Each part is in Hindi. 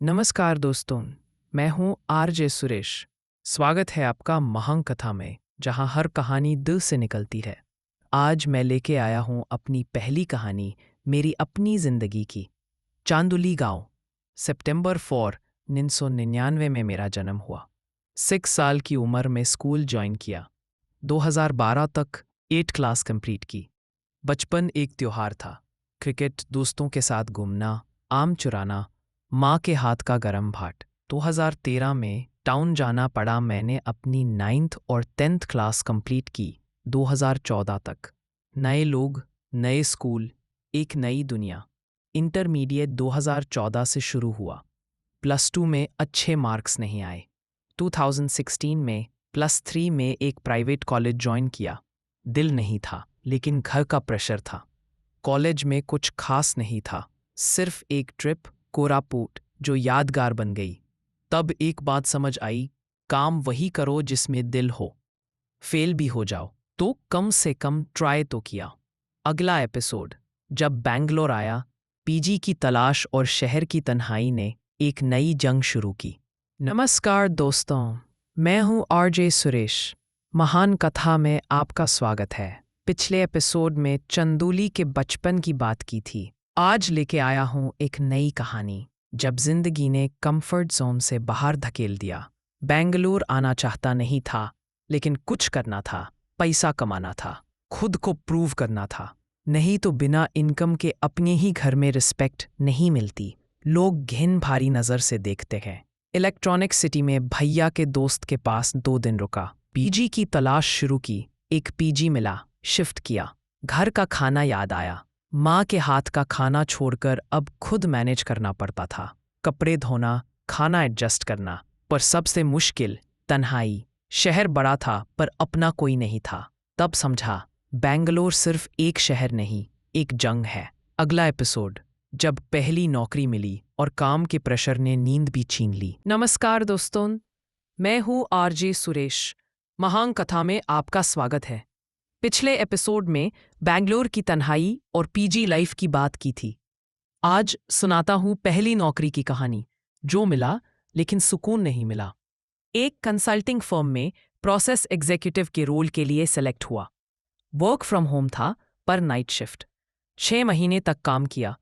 नमस्कार दोस्तों, मैं हूं आरजे सुरेश। स्वागत है आपका महान कथा में, जहां हर कहानी दिल से निकलती है। आज मैं लेके आया हूं अपनी पहली कहानी, मेरी अपनी जिंदगी की। चांदुली गांव, सितंबर 4, 1999 में मेरा जन्म हुआ। 6 साल की उम्र में स्कूल ज्वाइन किया। 2012 तक 8 क्लास कंप्लीट की। बचपन एक त्योहार था। क्रिकेट, दोस्तों के साथ घूमना, आम चुराना, माँ के हाथ का गरम भात। 2013 में टाउन जाना पड़ा। मैंने अपनी 9th और 10th क्लास कंप्लीट की। 2014 तक नए लोग, नए स्कूल, एक नई दुनिया। इंटरमीडिएट 2014 से शुरू हुआ। +2 में अच्छे मार्क्स नहीं आए। 2016 में +3 में एक प्राइवेट कॉलेज ज्वाइन किया। दिल नहीं था, लेकिन घर का प्रेशर था। कॉलेज में कुछ खास नहीं था, सिर्फ एक ट्रिप कोरापुट जो यादगार बन गई। तब एक बात समझ आई, काम वही करो जिसमें दिल हो। फेल भी हो जाओ तो कम से कम ट्राई तो किया। अगला एपिसोड, जब बैंगलोर आया। पीजी की तलाश और शहर की तन्हाई ने एक नई जंग शुरू की। नमस्कार दोस्तों, मैं हूं आरजे सुरेश। महान कथा में आपका स्वागत है। पिछले एपिसोड में चंदूली के बचपन की बात की थी। आज लेके आया हूं एक नई कहानी, जब जिंदगी ने कंफर्ट जोन से बाहर धकेल दिया। बेंगलुरु आना चाहता नहीं था, लेकिन कुछ करना था। पैसा कमाना था, खुद को प्रूव करना था। नहीं तो बिना इनकम के अपने ही घर में रिस्पेक्ट नहीं मिलती। लोग घिन भारी नज़र से देखते हैं। इलेक्ट्रॉनिक सिटी में भैया के दोस्त के पास 2 दिन रुका। पीजी की तलाश शुरू की। एक पीजी मिला, शिफ्ट किया। घर का खाना याद आया। माँ के हाथ का खाना छोड़कर अब खुद मैनेज करना पड़ता था। कपड़े धोना, खाना एडजस्ट करना। पर सबसे मुश्किल तन्हाई। शहर बड़ा था पर अपना कोई नहीं था। तब समझा, बेंगलोर सिर्फ एक शहर नहीं, एक जंग है। अगला एपिसोड, जब पहली नौकरी मिली और काम के प्रेशर ने नींद भी छीन ली। नमस्कार दोस्तों, मैं हूँ आरजे सुरेश। महान कथा में आपका स्वागत है। पिछले एपिसोड में बैंगलोर की तन्हाई और पीजी लाइफ की बात की थी। आज सुनाता हूँ पहली नौकरी की कहानी, जो मिला लेकिन सुकून नहीं मिला। एक कंसल्टिंग फर्म में प्रोसेस एग्जीक्यूटिव के रोल के लिए सेलेक्ट हुआ। वर्क फ्रॉम होम था, पर नाइट शिफ्ट। 6 महीने तक काम किया।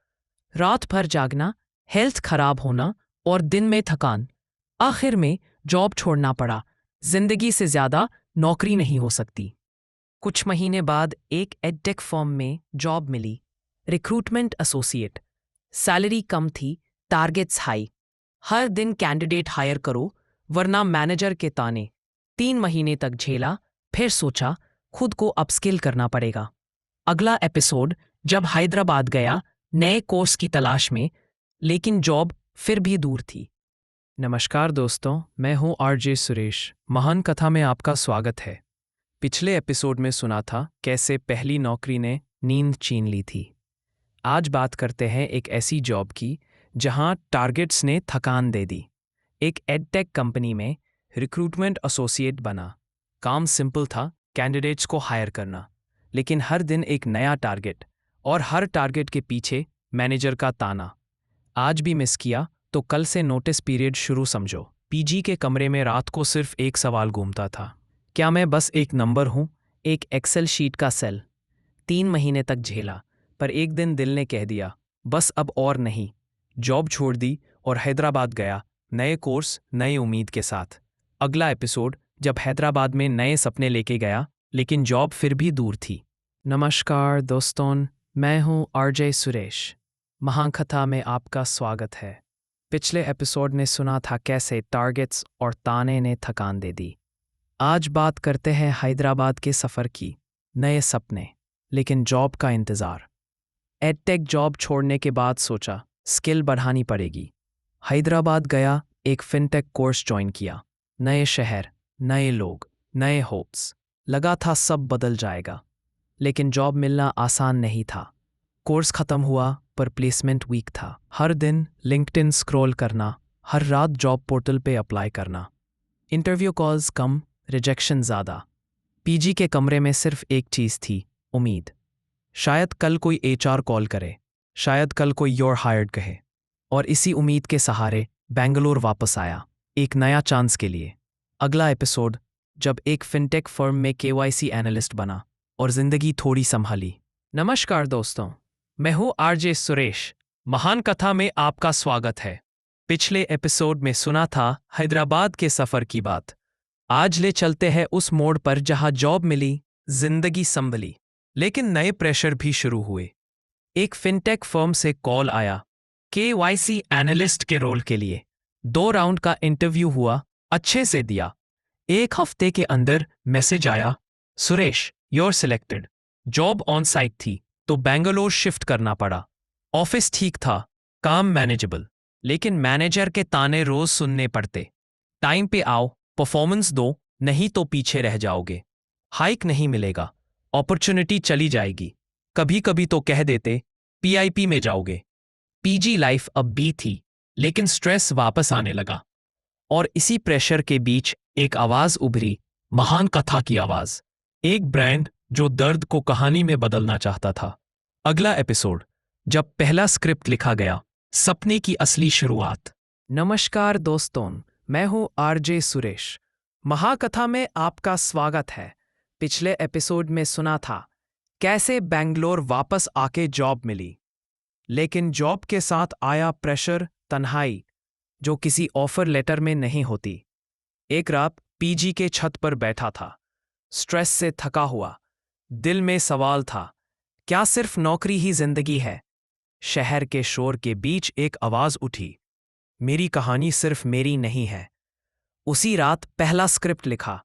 रात भर जागना, हेल्थ खराब होना और दिन में थकान। आखिर में जॉब छोड़ना पड़ा। जिंदगी से ज्यादा नौकरी नहीं हो सकती। कुछ महीने बाद एक एडटेक फर्म में जॉब मिली, रिक्रूटमेंट एसोसिएट। सैलरी कम थी, टारगेट्स हाई। हर दिन कैंडिडेट हायर करो, वरना मैनेजर के ताने। 3 महीने तक झेला, फिर सोचा खुद को अपस्किल करना पड़ेगा। अगला एपिसोड, जब हैदराबाद गया नए कोर्स की तलाश में, लेकिन जॉब फिर भी दूर थी। नमस्कार दोस्तों, मैं हूं आरजे सुरेश। महान कथा में आपका स्वागत है। पिछले एपिसोड में सुना था कैसे पहली नौकरी ने नींद छीन ली थी। आज बात करते हैं एक ऐसी जॉब की जहां टारगेट्स ने थकान दे दी। एक एडटेक कंपनी में रिक्रूटमेंट एसोसिएट बना। काम सिंपल था, कैंडिडेट्स को हायर करना। लेकिन हर दिन एक नया टारगेट, और हर टारगेट के पीछे मैनेजर का ताना। आज भी मिस किया तो कल से नोटिस पीरियड शुरू समझो। पीजी के कमरे में रात को सिर्फ एक सवाल घूमता था, क्या मैं बस एक नंबर हूं, एक एक्सेल शीट का सेल। 3 महीने तक झेला, पर एक दिन दिल ने कह दिया, बस अब और नहीं। जॉब छोड़ दी और हैदराबाद गया, नए कोर्स, नई उम्मीद के साथ। अगला एपिसोड, जब हैदराबाद में नए सपने लेके गया, लेकिन जॉब फिर भी दूर थी। नमस्कार दोस्तों, मैं हूं आरजे सुरेश। महाकथा में आपका स्वागत है। पिछले एपिसोड ने सुना था कैसे टारगेट्स और ताने ने थकान दे दी। आज बात करते हैं हैदराबाद के सफ़र की। नए सपने, लेकिन जॉब का इंतज़ार। एडटेक जॉब छोड़ने के बाद सोचा स्किल बढ़ानी पड़ेगी। हैदराबाद गया, एक फिनटेक कोर्स ज्वाइन किया। नए शहर, नए लोग, नए होप्स। लगा था सब बदल जाएगा, लेकिन जॉब मिलना आसान नहीं था। कोर्स ख़त्म हुआ, पर प्लेसमेंट वीक था। हर दिन लिंक्डइन स्क्रॉल करना, हर रात जॉब पोर्टल पे अप्लाई करना। इंटरव्यू कॉल्स कम, रिजेक्शन ज़्यादा। पीजी के कमरे में सिर्फ एक चीज़ थी, उम्मीद। शायद कल कोई एचआर कॉल करे, शायद कल कोई योर हायर्ड कहे। और इसी उम्मीद के सहारे बेंगलोर वापस आया, एक नया चांस के लिए। अगला एपिसोड, जब एक फिनटेक फर्म में केवाईसी एनालिस्ट बना और जिंदगी थोड़ी संभाली। नमस्कार दोस्तों, मैं हूं आरजे सुरेश। महान कथा में आपका स्वागत है। पिछले एपिसोड में सुना था हैदराबाद के सफर की बात। आज ले चलते हैं उस मोड़ पर जहां जॉब मिली, जिंदगी संभली, लेकिन नए प्रेशर भी शुरू हुए। एक फिनटेक फर्म से कॉल आया, केवाईसी एनालिस्ट के रोल के लिए। 2 राउंड का इंटरव्यू हुआ, अच्छे से दिया। 1 हफ्ते के अंदर मैसेज आया, Suresh you're selected. Job on site थी तो बेंगलोर शिफ्ट करना पड़ा। ऑफिस ठीक था, काम मैनेजेबल, लेकिन मैनेजर के ताने रोज सुनने पड़ते। टाइम पे आओ, परफॉर्मेंस दो, नहीं तो पीछे रह जाओगे। हाइक नहीं मिलेगा, अपॉर्चुनिटी चली जाएगी। कभी कभी तो कह देते पीआईपी में जाओगे। पीजी लाइफ अब भी थी, लेकिन स्ट्रेस वापस आने लगा। और इसी प्रेशर के बीच एक आवाज उभरी, महान कथा की आवाज। एक ब्रांड जो दर्द को कहानी में बदलना चाहता था। अगला एपिसोड, जब पहला स्क्रिप्ट लिखा गया, सपने की असली शुरुआत। नमस्कार दोस्तों, मैं हूं आरजे सुरेश। महाकथा में आपका स्वागत है। पिछले एपिसोड में सुना था कैसे बेंगलोर वापस आके जॉब मिली, लेकिन जॉब के साथ आया प्रेशर, तन्हाई, जो किसी ऑफर लेटर में नहीं होती। एक रात पीजी के छत पर बैठा था, स्ट्रेस से थका हुआ। दिल में सवाल था, क्या सिर्फ नौकरी ही जिंदगी है? शहर के शोर के बीच एक आवाज उठी, मेरी कहानी सिर्फ मेरी नहीं है। उसी रात पहला स्क्रिप्ट लिखा,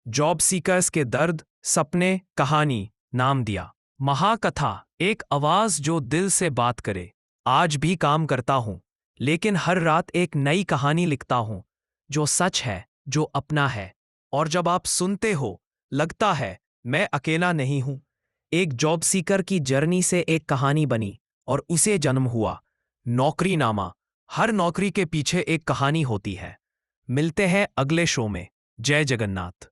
जॉब सीकर्स के दर्द, सपने, कहानी, नाम दिया महाकथा। एक आवाज जो दिल से बात करे। आज भी काम करता हूं, लेकिन हर रात एक नई कहानी लिखता हूं, जो सच है, जो अपना है। और जब आप सुनते हो, लगता है मैं अकेला नहीं हूं। एक जॉब सीकर की जर्नी से एक कहानी बनी और उसे जन्म हुआ नौकरी नामा। हर नौकरी के पीछे एक कहानी होती है। मिलते हैं अगले शो में। जय जगन्नाथ।